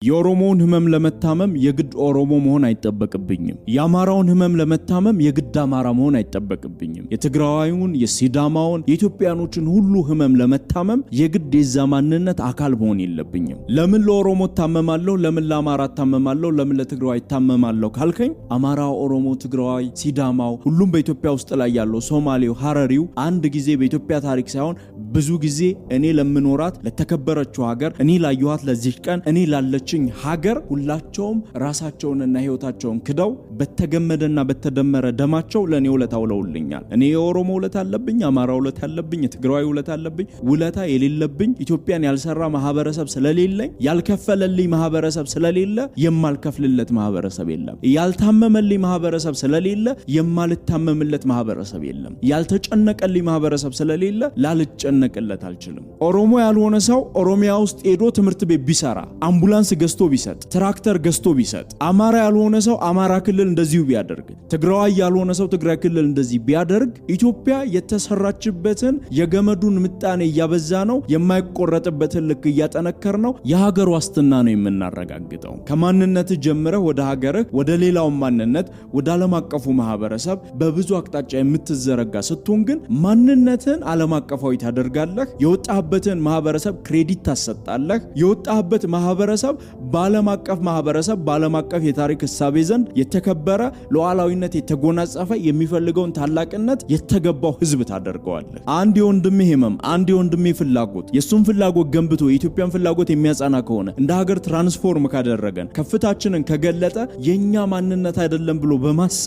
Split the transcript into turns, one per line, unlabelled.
የኦሮሞውን ህመም ለመታመም የግድ ኦሮሞ መሆን አይጠበቅብኝም። የአማራውን ህመም ለመታመም የግድ አማራ መሆን አይጠበቅብኝም። የትግራዋዩን፣ የሲዳማውን፣ የኢትዮጵያኖችን ሁሉ ህመም ለመታመም የግድ የዛ ማንነት አካል መሆን የለብኝም። ለምን ለኦሮሞ ታመማለሁ፣ ለምን ለአማራ ታመማለሁ፣ ለምን ለትግራዋይ ታመማለሁ ካልከኝ አማራ፣ ኦሮሞ፣ ትግራዋይ፣ ሲዳማው ሁሉም በኢትዮጵያ ውስጥ ላይ ያለው ሶማሌው፣ ሐረሪው አንድ ጊዜ በኢትዮጵያ ታሪክ ሳይሆን ብዙ ጊዜ እኔ ለምኖራት ለተከበረችው ሀገር እኔ ላየኋት ለዚህ ቀን እኔ ላለች ሀገር ሁላቸውም ራሳቸውንና ህይወታቸውን ክደው በተገመደና በተደመረ ደማቸው ለኔ ውለታ ውለውልኛል። እኔ የኦሮሞ ውለታ አለብኝ፣ አማራ ውለታ አለብኝ፣ የትግራይ ውለታ አለብኝ። ውለታ የሌለብኝ ኢትዮጵያን ያልሰራ ማህበረሰብ ስለሌለኝ፣ ያልከፈለልኝ ማህበረሰብ ስለሌለ የማልከፍልለት ማህበረሰብ የለም። ያልታመመልኝ ማህበረሰብ ስለሌለ የማልታመምለት ማህበረሰብ የለም። ያልተጨነቀልኝ ማህበረሰብ ስለሌለ ላልጨነቅለት አልችልም። ኦሮሞ ያልሆነ ሰው ኦሮሚያ ውስጥ ሄዶ ትምህርት ቤት ቢሰራ፣ አምቡላንስ ገዝቶ ቢሰጥ፣ ትራክተር ገዝቶ ቢሰጥ፣ አማራ ያልሆነ ሰው አማራ ክልል እንደዚሁ ቢያደርግ፣ ትግራዋይ ያልሆነ ሰው ትግራይ ክልል እንደዚህ ቢያደርግ ኢትዮጵያ የተሰራችበትን የገመዱን ምጣኔ እያበዛ ነው፣ የማይቆረጥበትን ልክ እያጠነከር ነው። የሀገር ዋስትና ነው የምናረጋግጠው። ከማንነት ጀምረህ ወደ ሀገርህ፣ ወደ ሌላው ማንነት፣ ወደ ዓለም አቀፉ ማህበረሰብ በብዙ አቅጣጫ የምትዘረጋ ስትሆን ግን ማንነትን ዓለም አቀፋዊ ታደርጋለህ። የወጣህበትን ማህበረሰብ ክሬዲት ታሰጣለህ። የወጣህበት ማህበረሰብ በዓለም አቀፍ ማህበረሰብ በዓለም አቀፍ የታሪክ እሳቤ ዘንድ የተከበረ ሉዓላዊነት የተጎናጸፈ የሚፈልገውን ታላቅነት የተገባው ህዝብ ታደርገዋለህ። አንድ የወንድሜ ህመም፣ አንድ የወንድሜ ፍላጎት የሱን ፍላጎት ገንብቶ የኢትዮጵያን ፍላጎት የሚያጻና ከሆነ እንደ ሀገር ትራንስፎርም ካደረገን ከፍታችንን ከገለጠ የኛ ማንነት አይደለም ብሎ በማሰብ